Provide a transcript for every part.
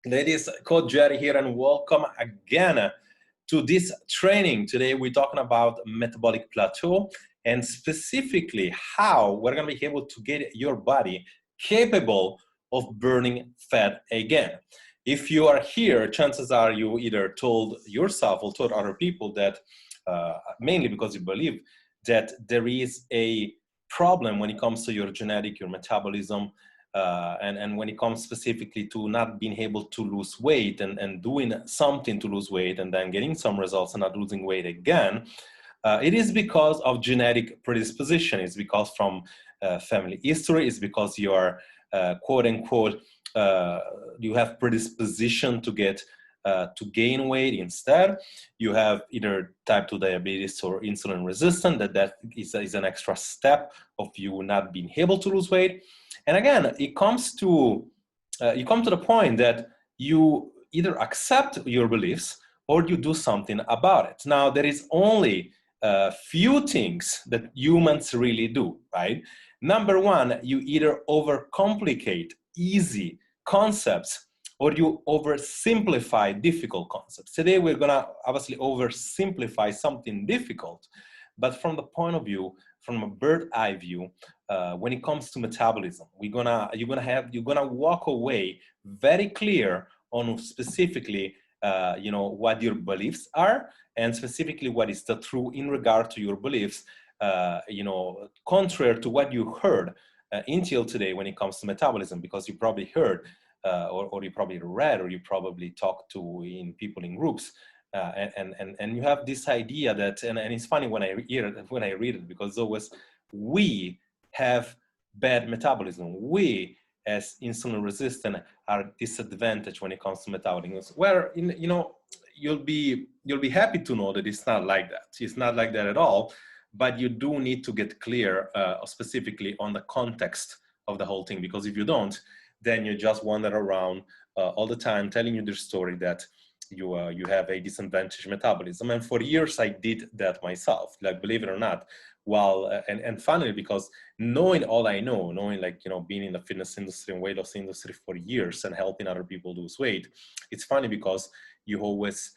Ladies, Coach Jerry here, and welcome again to this training. Today we're talking about metabolic plateau and specifically how we're going to be able to get your body capable of burning fat again. If you are here, chances are you either told yourself or told other people that, mainly because you believe that there is a problem when it comes to your genetic, your metabolism, and when it comes specifically to not being able to lose weight and doing something to lose weight and then getting some results and not losing weight again, it is because of genetic predisposition. It's because from family history. It's because you are quote unquote you have predisposition to get to gain weight. Instead, you have either type 2 diabetes or insulin resistant. That is an extra step of you not being able to lose weight. And again, it comes to you come to the point that you either accept your beliefs or you do something about it. Now, there is only a few things that humans really do, right? Number one, you either overcomplicate easy concepts or you oversimplify difficult concepts. Today, we're gonna obviously oversimplify something difficult, but from the point of view, from a bird eye view, when it comes to metabolism, you're gonna walk away very clear on specifically, what your beliefs are, and specifically what is the true in regard to your beliefs, contrary to what you heard until today when it comes to metabolism, because you probably heard, or you probably read, or you probably talked to in people in groups. And you have this idea that, and it's funny when I read it, because always we have bad metabolism. We, as insulin resistant, are disadvantaged when it comes to metabolism. Where you'll be happy to know that it's not like that. It's not like that at all. But you do need to get clear specifically on the context of the whole thing, because if you don't, then you just wander around all the time telling you the story that you have a disadvantaged metabolism. And for years I did that myself, like, believe it or not. And finally, because knowing all I know, knowing being in the fitness industry and weight loss industry for years and helping other people lose weight, it's funny because you always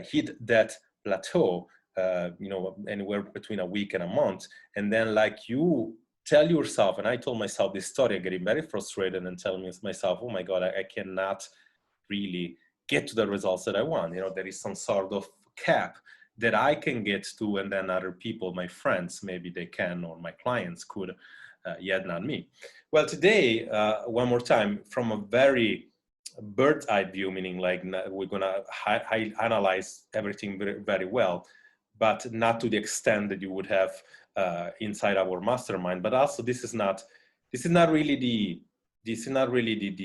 hit that plateau, anywhere between a week and a month, and then you tell yourself, and I told myself this story, I'm getting very frustrated and telling myself, oh my God, I cannot really get to the results that I want. There is some sort of cap that I can get to, and then other people, my friends, maybe they can, or my clients could, yet not me. Well, today, one more time, from a very bird's eye view, meaning we're gonna analyze everything very, very well, but not to the extent that you would have inside our mastermind. But also, this is not really the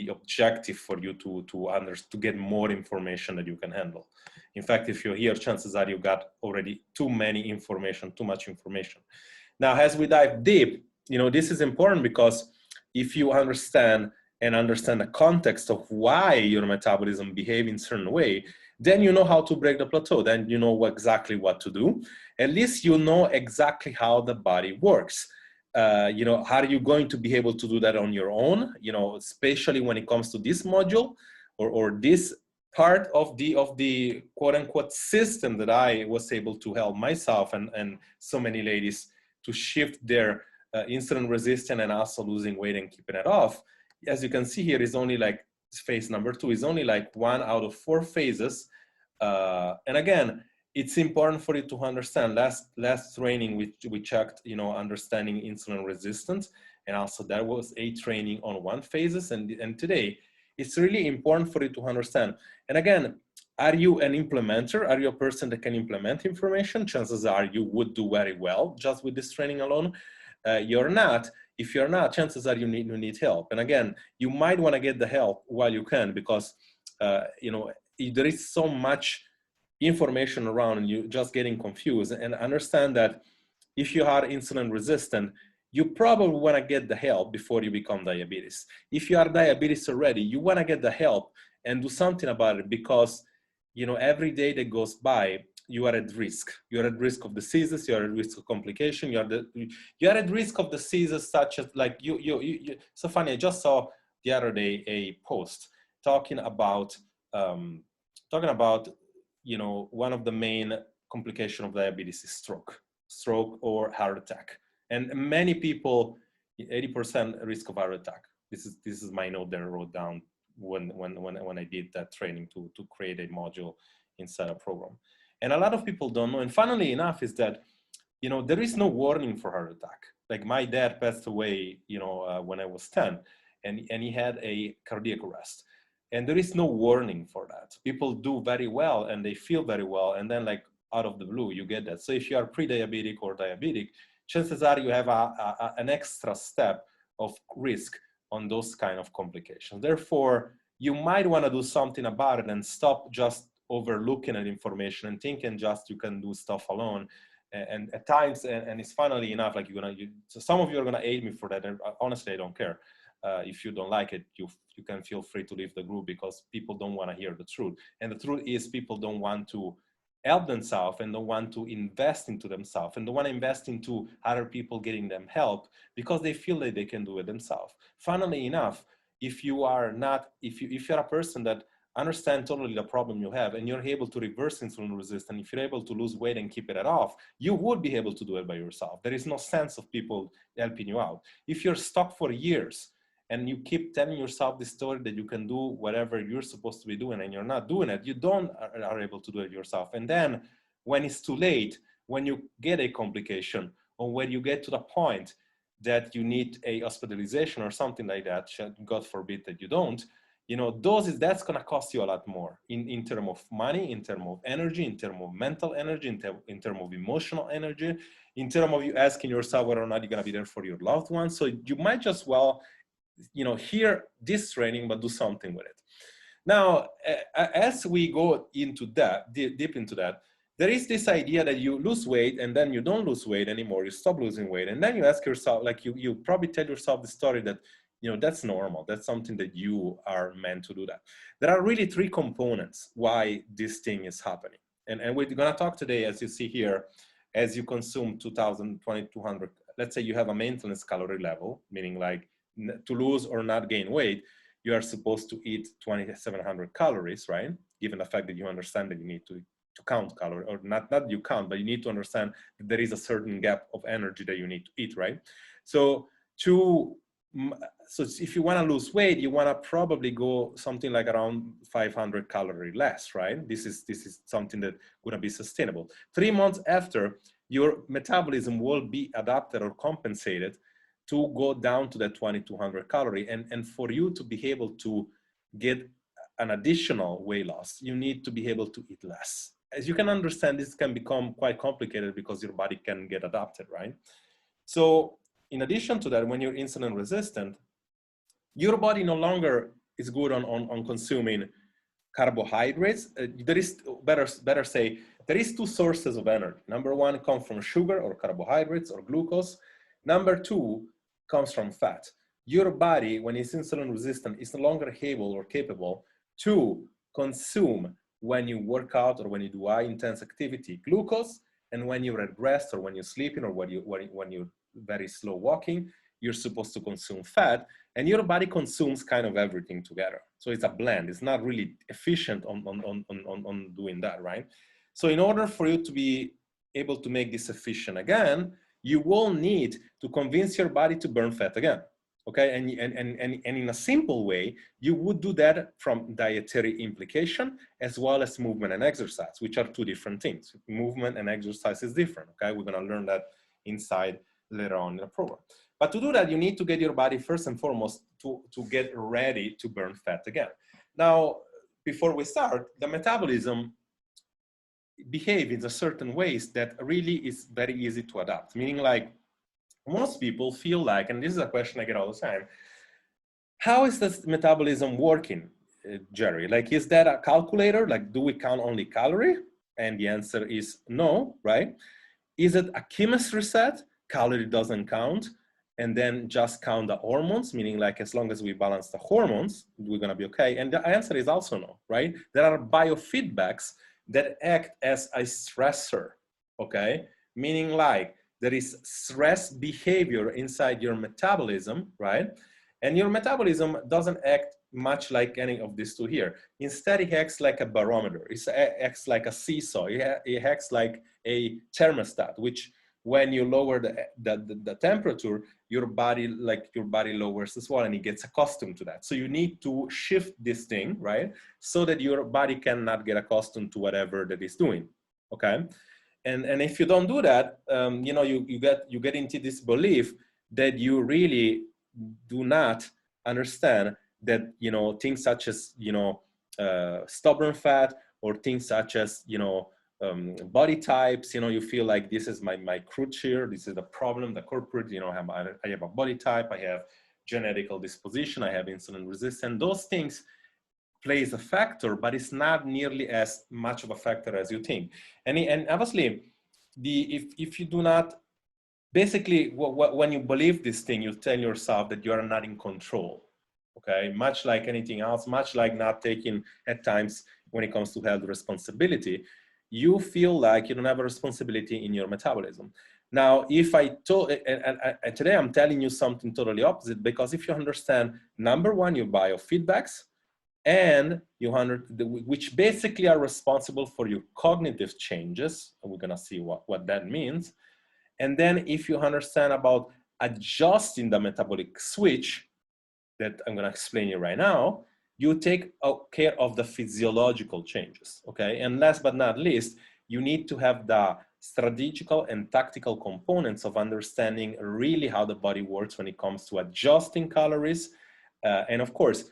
objective for you to get more information that you can handle. In fact, if you're here, chances are you got already too much information. Now, as we dive deep, this is important, because if you understand the context of why your metabolism behaves in a certain way, then you know how to break the plateau. Then you know exactly what to do. At least you know exactly how the body works. How are you going to be able to do that on your own? Especially when it comes to this module or this part of the quote unquote system that I was able to help myself and so many ladies to shift their insulin resistance and also losing weight and keeping it off. As you can see here, is only phase number 2 is only 1 out of 4 phases. And again, it's important for you to understand. Last training we checked, understanding insulin resistance, and also that was a training on 1 phases. And today, it's really important for you to understand. And again, are you an implementer? Are you a person that can implement information? Chances are you would do very well just with this training alone. You're not. If you're not, chances are you need help. And again, you might want to get the help while you can, because there is so much information around and you're just getting confused. And understand that if you are insulin resistant, you probably want to get the help before you become diabetes. If you are diabetes already, you want to get the help and do something about it, because every day that goes by, you are at risk. You're at risk of diseases. You're at risk of complication. You're at risk of diseases such as so funny. I just saw the other day a post, talking about, you know, one of the main complications of diabetes is stroke or heart attack. And many people, 80% risk of heart attack. This is my note that I wrote down when I did that training to create a module inside a program. And a lot of people don't know. And funnily enough is that, you know, there is no warning for heart attack. Like my dad passed away, you know, when I was 10, and he had a cardiac arrest. And there is no warning for that. People do very well and they feel very well. And then like out of the blue, you get that. So if you are pre-diabetic or diabetic, chances are you have an extra step of risk on those kind of complications. Therefore, you might want to do something about it and stop just overlooking at information and thinking just you can do stuff alone. And at times, and it's funnily enough, like so some of you are gonna hate me for that. And honestly, I don't care. If you don't like it, you can feel free to leave the group, because people don't want to hear the truth. And the truth is people don't want to help themselves and don't want to invest into themselves and don't want to invest into other people getting them help because they feel that they can do it themselves. Funnily enough, if you're a person that understands totally the problem you have and you're able to reverse insulin resistance, if you're able to lose weight and keep it off, you would be able to do it by yourself. There is no sense of people helping you out. If you're stuck for years and you keep telling yourself the story that you can do whatever you're supposed to be doing and you're not doing it, you are able to do it yourself. And then when it's too late, when you get a complication or when you get to the point that you need a hospitalization or something like that, God forbid that you don't, you know, that's going to cost you a lot more in terms of money, in terms of energy, in terms of mental energy, in terms of emotional energy, in terms of you asking yourself whether or not you're going to be there for your loved ones. So you might just well, you know, hear this training, but do something with it. Now, as we go into that, deep into that, there is this idea that you lose weight and then you don't lose weight anymore, you stop losing weight. And then you ask yourself, like you probably tell yourself the story that, you know, that's normal. That's something that you are meant to do that. There are really three components why this thing is happening. And we're gonna talk today, as you see here, as you consume 2,200, let's say you have a maintenance calorie level, meaning like to lose or not gain weight, you are supposed to eat 2,700 calories, right? Given the fact that you understand that you need to count calories, or not you count, but you need to understand that there is a certain gap of energy that you need to eat, right? So if you want to lose weight, you want to probably go something like around 500 calories less, right? This is something that going to be sustainable. 3 months after, your metabolism will be adapted or compensated to go down to that 2,200 calorie. And for you to be able to get an additional weight loss, you need to be able to eat less. As you can understand, this can become quite complicated because your body can get adapted, right? So in addition to that, when you're insulin resistant, your body no longer is good on consuming carbohydrates. There is, better say, there is two sources of energy. Number one comes from sugar or carbohydrates or glucose. Number two comes from fat. Your body, when it's insulin resistant, is no longer able or capable to consume, when you work out or when you do high intense activity, glucose, and when you're at rest or when you're sleeping or when you're very slow walking, you're supposed to consume fat, and your body consumes kind of everything together. So it's a blend. It's not really efficient on doing that, right? So in order for you to be able to make this efficient again, you will need to convince your body to burn fat again. Okay, and in a simple way, you would do that from dietary implication as well as movement and exercise, which are two different things. Movement and exercise is different, okay? We're gonna learn that inside later on in the program. But to do that, you need to get your body first and foremost to get ready to burn fat again. Now, before we start, the metabolism behaves in a certain ways that really is very easy to adapt, meaning like, most people feel like, and this is a question I get all the time, how is this metabolism working, Jerry? Like, is that a calculator? Like, do we count only calorie? And the answer is no, right? Is it a chemistry set? Calorie doesn't count. And then just count the hormones, meaning like as long as we balance the hormones, we're gonna be okay. And the answer is also no, right? There are biofeedbacks that act as a stressor, okay? Meaning like, there is stress behavior inside your metabolism, right? And your metabolism doesn't act much like any of these two here. Instead, it acts like a barometer. It acts like a seesaw. It acts like a thermostat, which when you lower the temperature, your body lowers as well, and it gets accustomed to that. So you need to shift this thing, right? So that your body cannot get accustomed to whatever that is doing, okay? And if you don't do that, you know, you get into this belief that you really do not understand that, you know, things such as, you know, stubborn fat, or things such as, you know, body types, you know, you feel like this is my crutch here, this is the problem, the corporate, you know, I have a body type, I have genetical disposition, I have insulin resistance. Those things plays a factor, but it's not nearly as much of a factor as you think. And obviously, if you do not, basically, when you believe this thing, you tell yourself that you are not in control, okay? Much like anything else, much like not taking, at times, when it comes to health responsibility, you feel like you don't have a responsibility in your metabolism. Now, if I told, and today I'm telling you something totally opposite, because if you understand, number one, your biofeedbacks, and which basically are responsible for your cognitive changes, and we're gonna see what that means. And then if you understand about adjusting the metabolic switch that I'm gonna explain you right now, you take care of the physiological changes, okay? And last but not least, you need to have the strategical and tactical components of understanding really how the body works when it comes to adjusting calories, and of course,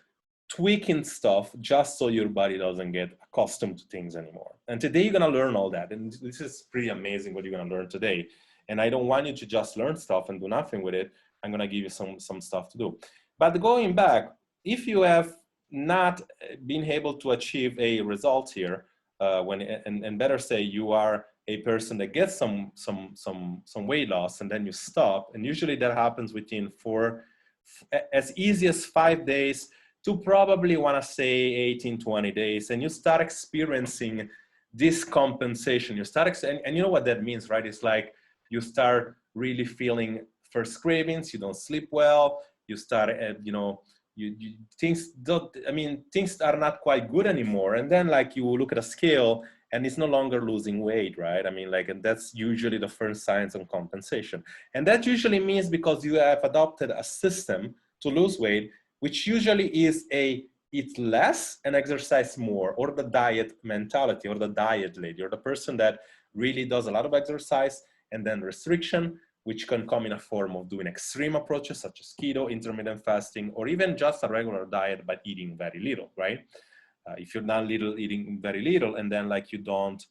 tweaking stuff just so your body doesn't get accustomed to things anymore. And today you're gonna learn all that. And this is pretty amazing what you're gonna learn today. And I don't want you to just learn stuff and do nothing with it. I'm gonna give you some stuff to do. But going back, if you have not been able to achieve a result here, and better say you are a person that gets some weight loss and then you stop, and usually that happens within as easy as 5 days to probably want to say 18, 20 days, and you start experiencing this compensation. You start, and you know what that means, right? It's like you start really feeling first cravings, you don't sleep well, you start, you know, things are not quite good anymore. And then like you look at a scale and it's no longer losing weight, right? I mean, like, and that's usually the first signs of compensation. And that usually means because you have adopted a system to lose weight, which usually is eat less and exercise more, or the diet mentality, or the diet lady, or the person that really does a lot of exercise and then restriction, which can come in a form of doing extreme approaches such as keto, intermittent fasting, or even just a regular diet but eating very little, right? If you're not eating very little, and then like you don't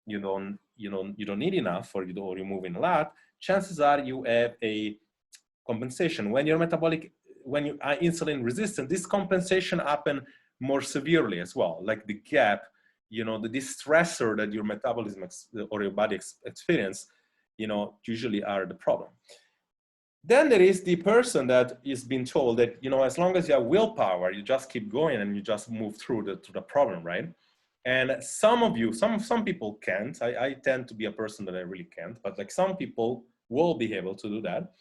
eat enough, or you're moving a lot, chances are you have a compensation. When you're when you are insulin resistant, this compensation happen more severely as well. Like the gap, you know, the stressor that your metabolism or your body experience, you know, usually are the problem. Then there is the person that is being told that, you know, as long as you have willpower, you just keep going and you just move through the problem, right? And some of you, some people can't. I tend to be a person that I really can't, but like some people will be able to do that.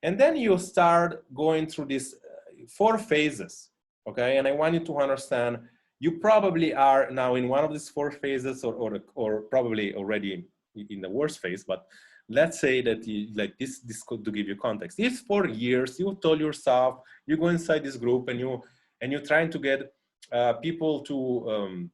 And then you start going through these 4 phases, okay? And I want you to understand, you probably are now in one of these 4 phases, or probably already in the worst phase, but let's say that you, like this could, to give you context. If for years you told yourself, you go inside this group and you're trying to get people to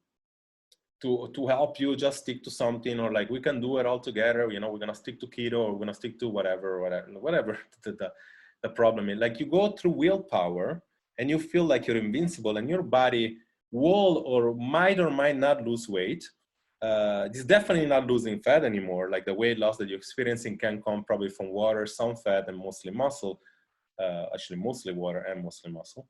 help you just stick to something, or like, we can do it all together, you know, we're gonna stick to keto, or we're gonna stick to whatever the problem is. Like, you go through willpower and you feel like you're invincible, and your body will or might not lose weight. It's definitely not losing fat anymore. Like, the weight loss that you're experiencing can come probably from water, some fat, and mostly muscle. Actually, mostly water and mostly muscle.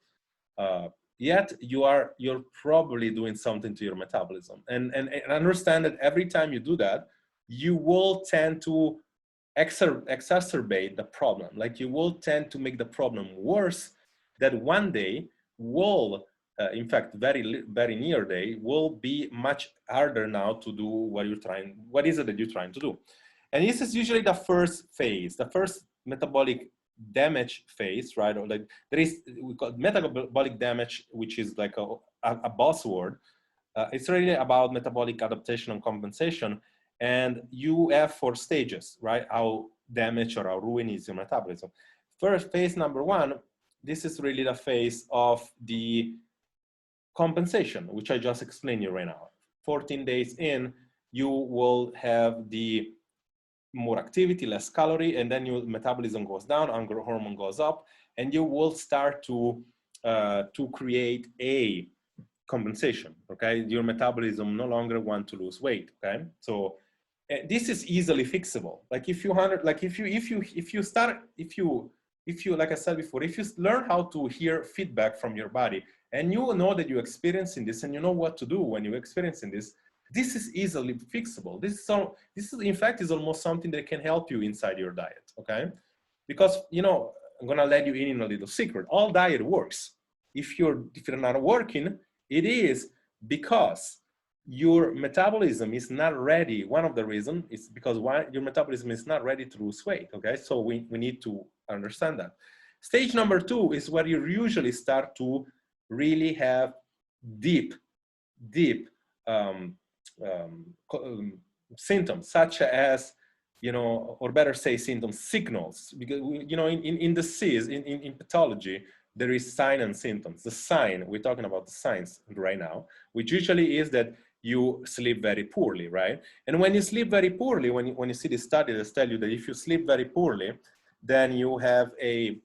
Yet you're probably doing something to your metabolism. And understand that every time you do that, you will tend to exacerbate the problem. Like, you will tend to make the problem worse, that one day will, in fact, very near day, will be much harder now to do what is it that you're trying to do. And this is usually the first phase, the first metabolic damage phase, right? Or like there is, we call it metabolic damage, which is like a buzzword. It's really about metabolic adaptation and compensation. And you have 4 stages, right? How damaged or how ruined is your metabolism. First, phase number 1, this is really the phase of the compensation, which I just explained you right now. 14 days in, you will have the more activity, less calorie, and then your metabolism goes down, hunger hormone goes up, and you will start to create a compensation. Okay, your metabolism no longer want to lose weight. Okay, so this is easily fixable. Like if you like I said before, if you learn how to hear feedback from your body, and you know that you're experiencing this, and you know what to do when you're experiencing this, this is easily fixable. This is in fact is almost something that can help you inside your diet. Okay, because I'm gonna let you in a little secret. All diet works. If you're not working, it is because your metabolism is not ready. One of the reasons is because your metabolism is not ready to lose weight. Okay, so we need to understand that. Stage number 2 is where you usually start to really have deep symptoms, such as, or better say symptoms, signals, because in the Cs, in pathology, there is sign and symptoms. The sign, we're talking about the signs right now, which usually is that you sleep very poorly, right? And when you sleep very poorly, when you see the study that tell you that if you sleep very poorly, then you have a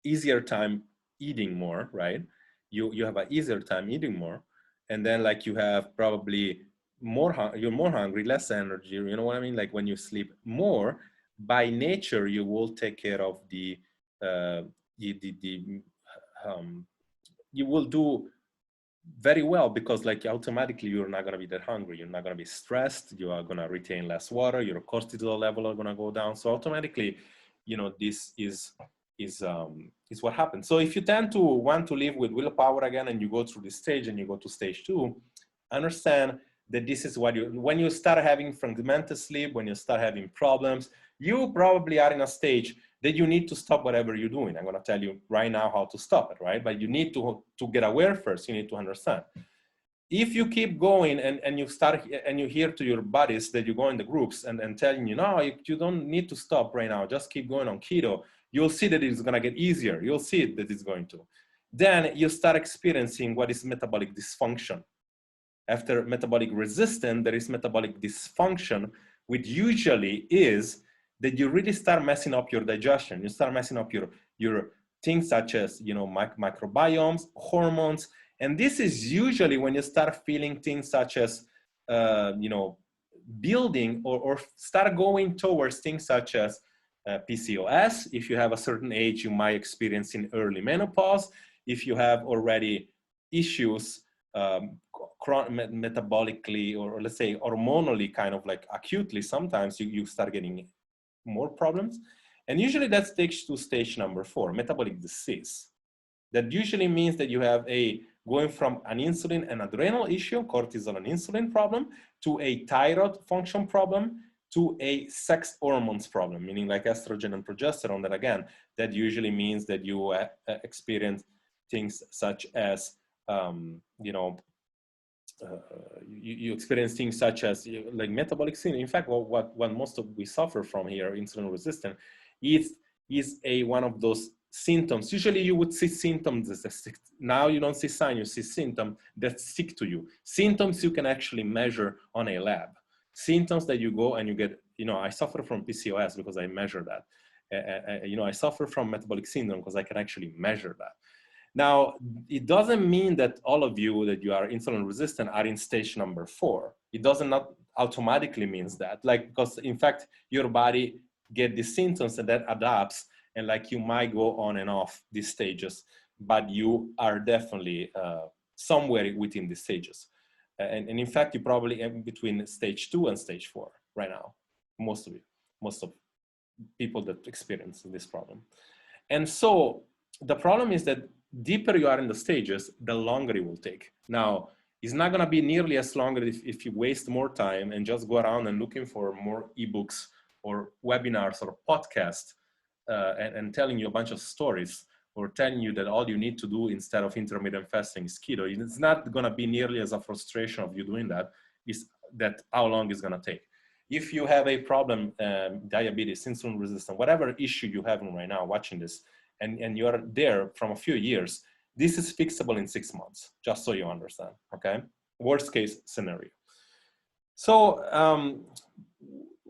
easier time eating more, right? You have an easier time eating more, and then like you have probably you're more hungry, less energy. You know what I mean? Like when you sleep more, by nature you will take care of you will do very well, because like automatically you're not going to be that hungry, you're not going to be stressed, you are going to retain less water, your cortisol level are going to go down. So automatically, this is what happens. So if you tend to want to live with willpower again, and you go through this stage and you go to stage 2, understand that this is what when you start having fragmented sleep, when you start having problems, you probably are in a stage that you need to stop whatever you're doing. I'm going to tell you right now how to stop it, right? But you need to get aware first. You need to understand. If you keep going and you start and you hear to your buddies that you go in the groups and telling you, no, you don't need to stop right now, just keep going on keto, you'll see that it's going to get easier. You'll see it, that it's going to. Then you start experiencing what is metabolic dysfunction. After metabolic resistance, there is metabolic dysfunction, which usually is that you really start messing up your digestion. You start messing up your things such as, microbiomes, hormones. And this is usually when you start feeling things such as, building or start going towards things such as PCOS. If you have a certain age, you might experience in early menopause. If you have already issues metabolically, or let's say hormonally, kind of like acutely, sometimes you start getting more problems. And usually that takes to stage number 4, metabolic disease. That usually means that you have going from an insulin and adrenal issue, cortisol and insulin problem, to a thyroid function problem, to a sex hormones problem, meaning like estrogen and progesterone. That again, that usually means that you experience things such as, you experience things such as like metabolic syndrome. In fact, what most of we suffer from here, insulin resistance, is one of those symptoms. Usually you would see symptoms that stick. Now you don't see signs, you see symptoms that stick to you. Symptoms you can actually measure on a lab. Symptoms that you go and you get, I suffer from PCOS because I measure that. I suffer from metabolic syndrome because I can actually measure that. Now, it doesn't mean that all of you that you are insulin resistant are in stage number 4. It doesn't not automatically means that, because in fact, your body get these symptoms and that adapts, and like you might go on and off these stages, but you are definitely somewhere within these stages. And in fact, you probably in between stage 2 and stage 4 right now, most of people that experience this problem. And so the problem is that deeper you are in the stages, the longer it will take. Now, it's not going to be nearly as long if you waste more time and just go around and looking for more ebooks or webinars or podcasts and telling you a bunch of stories, or telling you that all you need to do instead of intermittent fasting is keto, it's not going to be nearly as a frustration of you doing that. Is that how long it's going to take. If you have a problem, diabetes, insulin resistance, whatever issue you have right now watching this, and you're there from a few years, this is fixable in 6 months, just so you understand, okay? Worst case scenario. So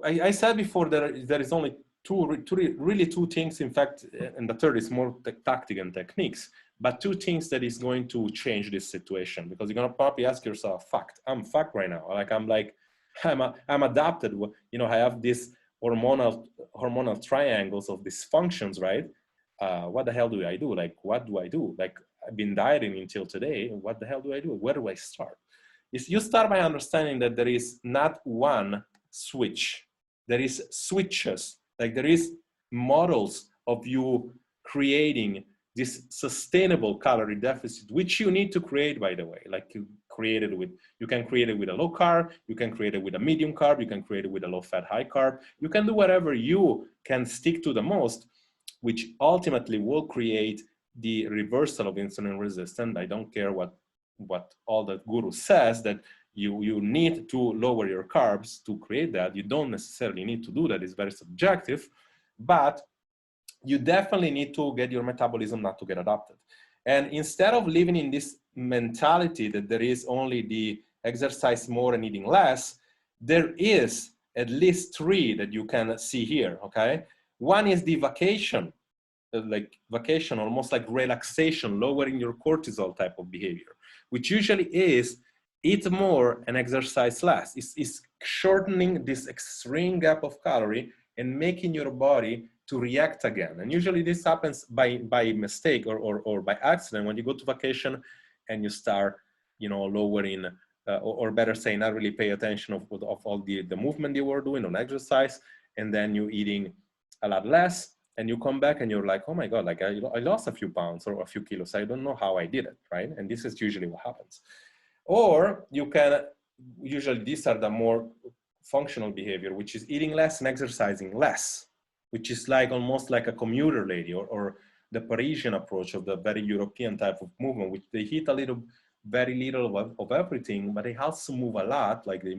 I said before that there is only really two things, in fact, and the third is more tactic and techniques, but two things that is going to change this situation, because you're gonna probably ask yourself, I'm fucked right now. I'm adapted, you know, I have these hormonal triangles of dysfunctions, right? What the hell do I do? Like, what do I do? Like, I've been dieting until today. What the hell do I do? Where do I start? You start by understanding that there is not one switch. There is switches. Like, there is models of you creating this sustainable calorie deficit, which you need to create, by the way. Like, you can create it with a low carb, you can create it with a medium carb, you can create it with a low fat, high carb. You can do whatever you can stick to the most, which ultimately will create the reversal of insulin resistance. I don't care what all the guru says, that you need to lower your carbs to create that. You don't necessarily need to do that. It's very subjective, but you definitely need to get your metabolism not to get adapted. And instead of living in this mentality that there is only the exercise more and eating less, there is at least three that you can see here, okay? One is the vacation, almost like relaxation, lowering your cortisol type of behavior, which usually is eat more and exercise less. It's shortening this extreme gap of calorie and making your body to react again. And usually this happens by mistake or by accident when you go to vacation and you start, you know, lowering, or better say, not really pay attention of all the movement you were doing on exercise, and then you're eating a lot less, and you come back and you're like, oh my God, like I lost a few pounds or a few kilos. I don't know how I did it, right? And this is usually what happens. Or you can, usually these are the more functional behavior, which is eating less and exercising less, which is like almost like a commuter lady, or the Parisian approach of the very European type of movement, which they eat very little of everything, but they also move a lot. Like they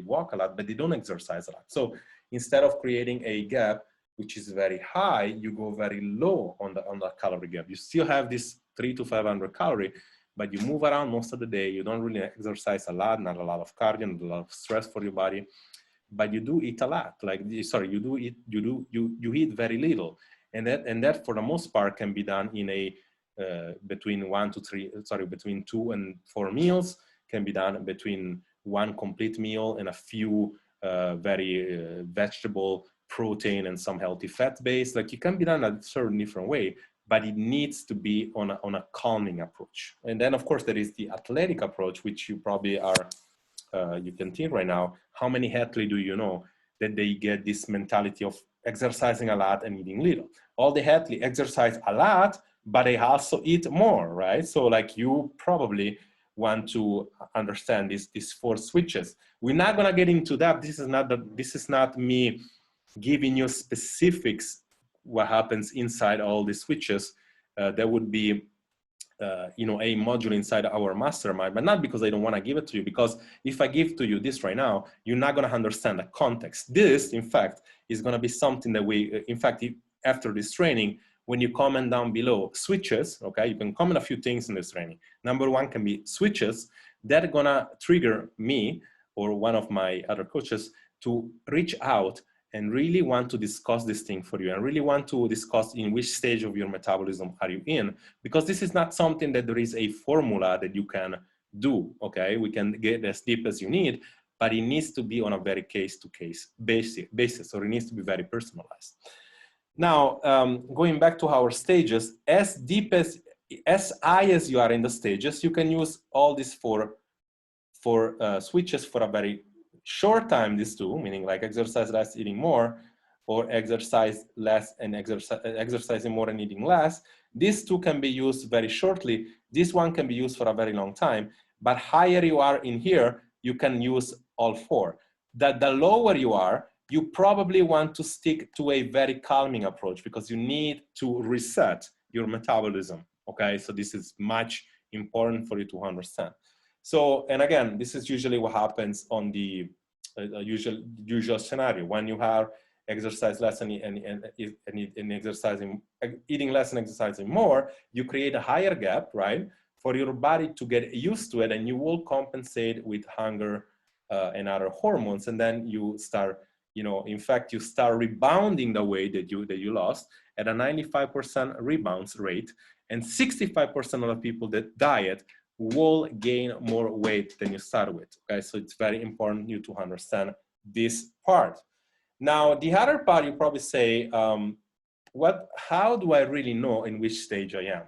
walk a lot, but they don't exercise a lot. So instead of creating a gap which is very high, you go very low on the calorie gap. You still have this 300 to 500 calorie, but you move around most of the day. You don't really exercise a lot, not a lot of cardio, not a lot of stress for your body, but you do eat a lot. You eat very little. And that for the most part can be done in between 2 and 4 meals, can be done between one complete meal and a few very vegetable, protein, and some healthy fat base. Like, it can be done a certain different way, but it needs to be on a calming approach. And then of course there is the athletic approach, which you probably are, you can think right now, how many athletes do you know that they get this mentality of exercising a lot and eating little? All the athletes exercise a lot, but they also eat more, right? So like, you probably want to understand these 4 switches. We're not gonna get into that. This is not me giving you specifics what happens inside all these switches. There would be a module inside our mastermind, but not because I don't want to give it to you, because if I give to you this right now, you're not going to understand the context. This, in fact, is going to be something that after this training, when you comment down below switches, okay, you can comment a few things in this training. Number 1 can be switches that are going to trigger me or one of my other coaches to reach out and really want to discuss this thing for you, and really want to discuss in which stage of your metabolism are you in, because this is not something that there is a formula that you can do, okay? We can get as deep as you need, but it needs to be on a very case-to-case basis, or it needs to be very personalized. Now, going back to our stages, as high as you are in the stages, you can use all these four switches for a very short time, these 2, meaning like exercise less, eating more, or exercise less and exercising more and eating less. These 2 can be used very shortly. This one can be used for a very long time, but higher you are in here, you can use all 4. The lower you are, you probably want to stick to a very calming approach because you need to reset your metabolism, okay? So this is much important for you to understand. So, and again, this is usually what happens on the usual scenario. When you have exercise less and exercising, eating less and exercising more, you create a higher gap, right? For your body to get used to it, and you will compensate with hunger and other hormones, and then you start, you know, in fact, you start rebounding the weight that you lost at a 95% rebounds rate, and 65% of the people that diet will gain more weight than you start with. Okay, so it's very important you to understand this part. Now, the other part, you probably say, how do I really know in which stage I am?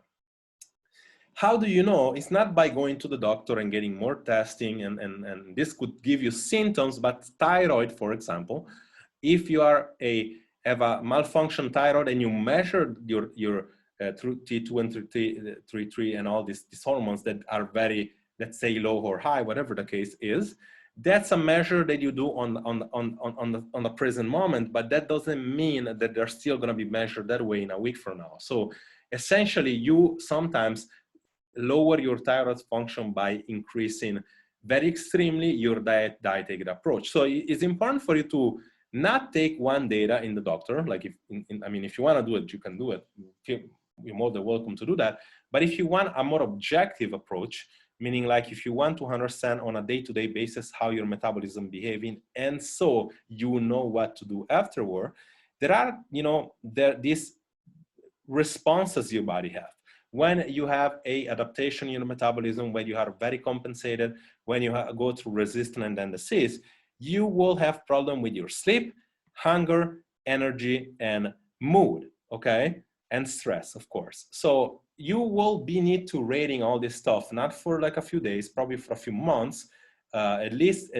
How do you know? It's not by going to the doctor and getting more testing, and this could give you symptoms, but thyroid, for example, if you have a malfunction thyroid and you measure your T2 and T3 and all these hormones that are very, let's say, low or high, whatever the case is, that's a measure that you do on the present moment, but that doesn't mean that they're still going to be measured that way in a week from now. So essentially, you sometimes lower your thyroid function by increasing very extremely your dietary approach. So it's important for you to not take one data in the doctor. Like I mean, if you want to do it, you can do it. You're more than welcome to do that. But if you want a more objective approach, meaning like if you want to understand on a day-to-day basis how your metabolism behaving, and so you know what to do afterward, there are, you know, these responses your body have. When you have a adaptation in your metabolism, when you are very compensated, when you go through resistance and then disease, you will have problem with your sleep, hunger, energy, and mood, okay? And stress, of course. So you will need to rating all this stuff, not for like a few days, probably for a few months, at least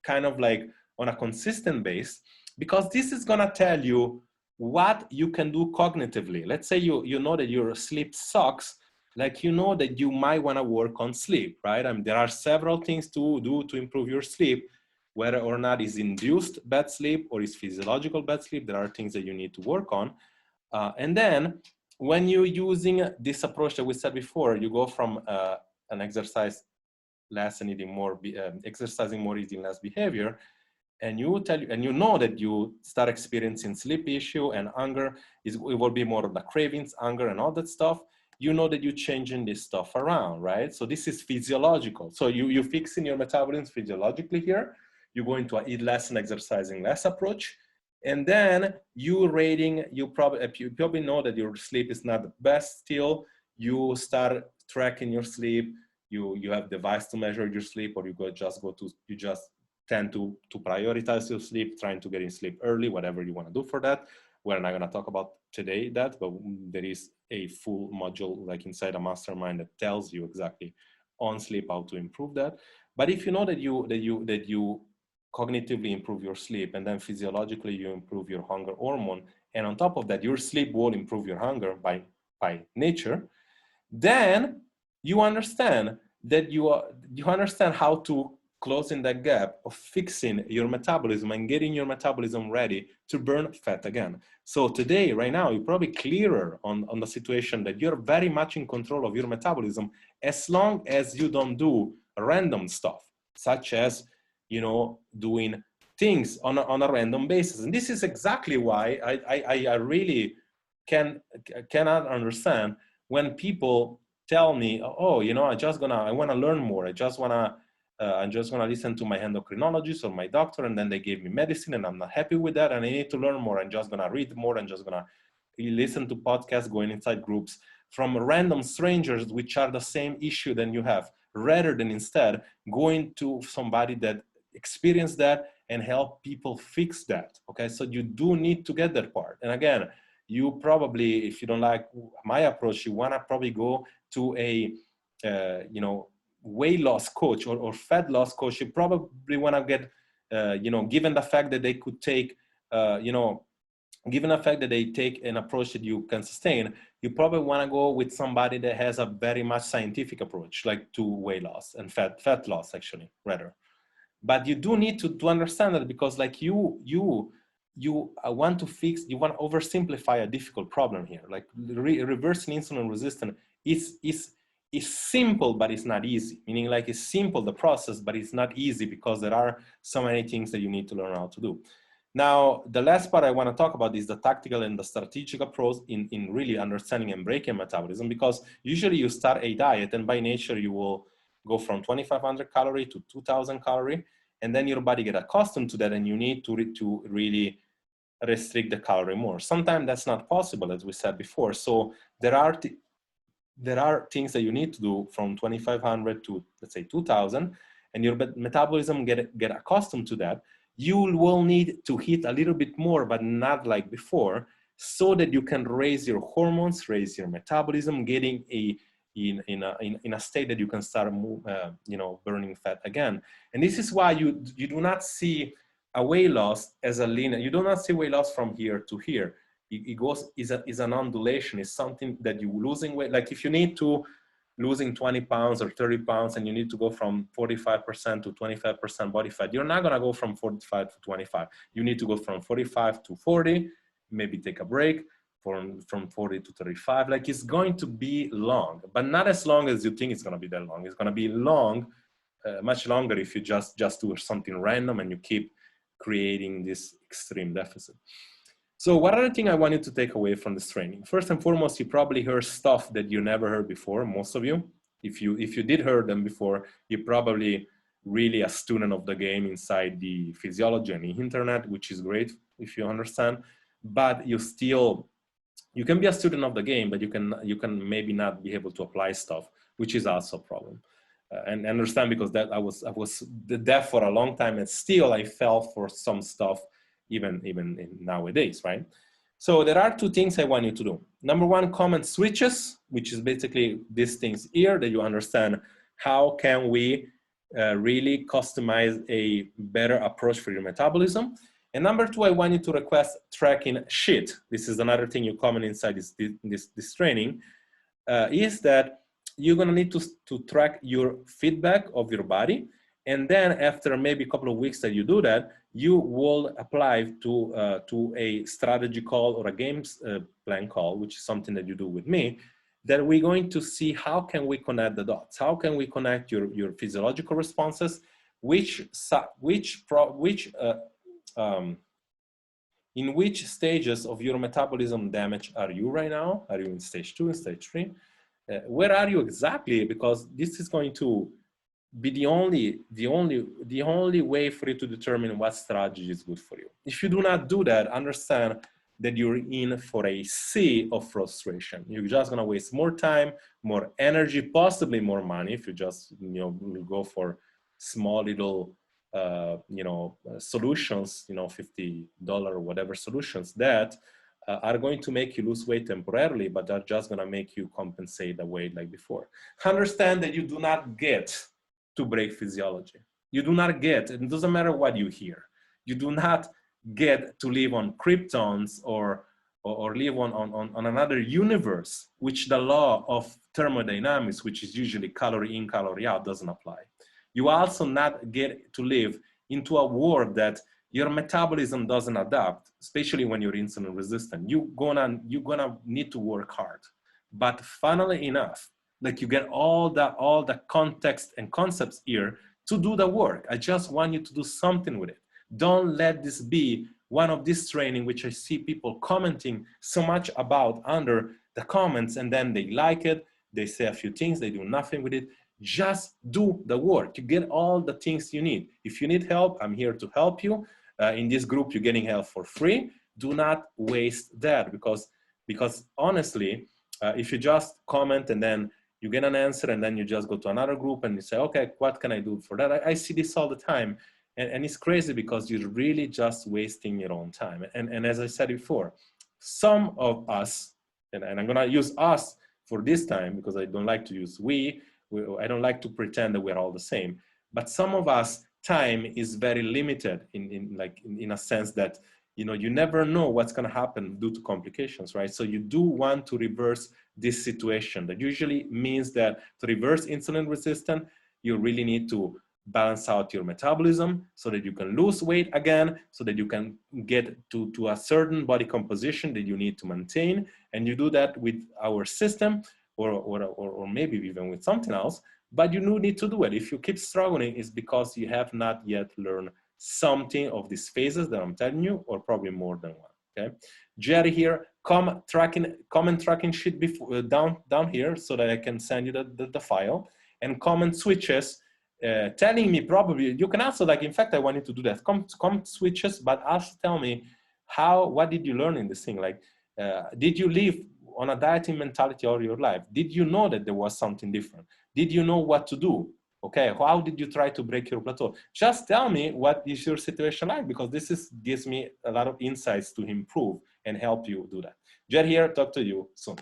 kind of like on a consistent base, because this is gonna tell you what you can do cognitively. Let's say you know that your sleep sucks, like you know that you might want to work on sleep, right? I mean, there are several things to do to improve your sleep, whether or not it's induced bad sleep or it's physiological bad sleep. There are things that you need to work on. And then when you're using this approach that we said before, you go from an exercise less and eating more, exercising more, eating less behavior, and you know that you start experiencing sleep issue and hunger, it will be more of the cravings, hunger, and all that stuff. You know that you're changing this stuff around, right? So this is physiological. So you're fixing your metabolism physiologically here. You're going to eat less and exercising less approach. And then you probably know that your sleep is not the best still. You start tracking your sleep. You have device to measure your sleep, or you just tend to prioritize your sleep, trying to get in sleep early, whatever you want to do for that. We're not going to talk about today that, but there is a full module like inside a mastermind that tells you exactly on sleep how to improve that. But if you know that you cognitively improve your sleep, and then physiologically you improve your hunger hormone, and on top of that your sleep will improve your hunger by nature, then you understand that you understand how to closing that gap of fixing your metabolism and getting your metabolism ready to burn fat again. So today, right now, you're probably clearer on the situation that you're very much in control of your metabolism, as long as you don't do random stuff, such as, you know, doing things on a random basis. And this is exactly why I really cannot understand when people tell me, oh, you know, I want to learn more. I'm just going to listen to my endocrinologist or my doctor, and then they gave me medicine, and I'm not happy with that, and I need to learn more. I'm just going to read more. I'm just going to listen to podcasts, going inside groups from random strangers, which are the same issue than you have, rather than instead going to somebody that experienced that and help people fix that. Okay, so you do need to get that part. And again, you probably, if you don't like my approach, you want to probably go to a, you know, weight loss coach or fat loss coach. You probably want to get, you know, given the fact that they could take, you know, given the fact that they take an approach that you can sustain, you probably want to go with somebody that has a very much scientific approach, like to weight loss and fat loss, actually, rather. But you do need to understand that, because like you want to fix, you want to oversimplify a difficult problem here. Like reversing insulin resistance is simple, but it's not easy. Meaning like it's simple, the process, but it's not easy because there are so many things that you need to learn how to do. Now, the last part I want to talk about is the tactical and the strategic approach in really understanding and breaking metabolism, because usually you start a diet and by nature you will go from 2,500 calorie to 2,000 calorie, and then your body get accustomed to that, and you need to really restrict the calorie more. Sometimes that's not possible, as we said before. So there are things that you need to do from 2,500 to, let's say, 2,000, and your metabolism get accustomed to that. You will need to hit a little bit more, but not like before, so that you can raise your hormones, raise your metabolism, getting in a state that you can start burning fat again. And this is why you do not see a weight loss as a linear. You do not see weight loss from here to here. It goes is an undulation. It's something that you losing weight. Like if you need to losing 20 pounds or 30 pounds and you need to go from 45% to 25% body fat, you're not going to go from 45 to 25. You need to go from 45 to 40, maybe take a break, from 40 to 35. Like it's going to be long, but not as long as you think it's going to be that long. It's going to be long, much longer if you just do something random and you keep creating this extreme deficit. So what other thing I want you to take away from this training? First and foremost, you probably heard stuff that you never heard before, most of you. If you did hear them before, you're probably really a student of the game inside the physiology and the internet, which is great if you understand. But you can be a student of the game, but you can maybe not be able to apply stuff, which is also a problem. And understand, because that I was deaf for a long time, and still I fell for some stuff even nowadays, right? So there are two things I want you to do. Number one, common switches, which is basically these things here that you understand. How can we really customize a better approach for your metabolism? And number two, I want you to request tracking sheet. This is another thing you comment inside this training, is that you're gonna need to track your feedback of your body. And then after maybe a couple of weeks that you do that, you will apply to a strategy call or a games plan call, which is something that you do with me, that we're going to see how can we connect the dots. How can we connect your physiological responses, in which stages of your metabolism damage are you right now? Are you in stage 2, in stage 3? Where are you exactly? Because this is going to be the only way for you to determine what strategy is good for you. If you do not do that, understand that you're in for a sea of frustration. You're just gonna waste more time, more energy, possibly more money if you just go for small little solutions, $50 or whatever solutions that are going to make you lose weight temporarily, but are just gonna make you compensate the weight like before. Understand that you do not get to break physiology. You do not get, it doesn't matter what you hear, you do not get to live on kryptons or live on another universe, which the law of thermodynamics, which is usually calorie in, calorie out, doesn't apply. You also not get to live into a world that your metabolism doesn't adapt, especially when you're insulin resistant. You're gonna need to work hard. But funnily enough, like you get all the context and concepts here to do the work. I just want you to do something with it. Don't let this be one of this training, which I see people commenting so much about under the comments, and then they like it, they say a few things, they do nothing with it. Just do the work. You get all the things you need. If you need help, I'm here to help you. In this group, you're getting help for free. Do not waste that, because honestly, if you just comment and then you get an answer and then you just go to another group and you say, okay, what can I do for that? I see this all the time. And it's crazy because you're really just wasting your own time. And as I said before, some of us, and I'm gonna use us for this time because I don't like to use we, I don't like to pretend that we're all the same, but some of us, time is very limited in a sense that, you never know what's going to happen due to complications, right? So you do want to reverse this situation. That usually means that to reverse insulin resistance, you really need to balance out your metabolism so that you can lose weight again, so that you can get to a certain body composition that you need to maintain. And you do that with our system, or maybe even with something else, but you do need to do it. If you keep struggling, it's because you have not yet learned something of these phases that I'm telling you, or probably more than one. Okay, Jerry here, comment tracking sheet before, down here, so that I can send you the file, and comment switches, telling me probably, you can also, like, in fact, I wanted to do that, comment switches, but also tell me what did you learn in this thing? Like, did you live on a dieting mentality all your life? Did you know that there was something different? Did you know what to do? Okay, how did you try to break your plateau? Just tell me what is your situation like, because this gives me a lot of insights to improve and help you do that. Jer here, talk to you soon.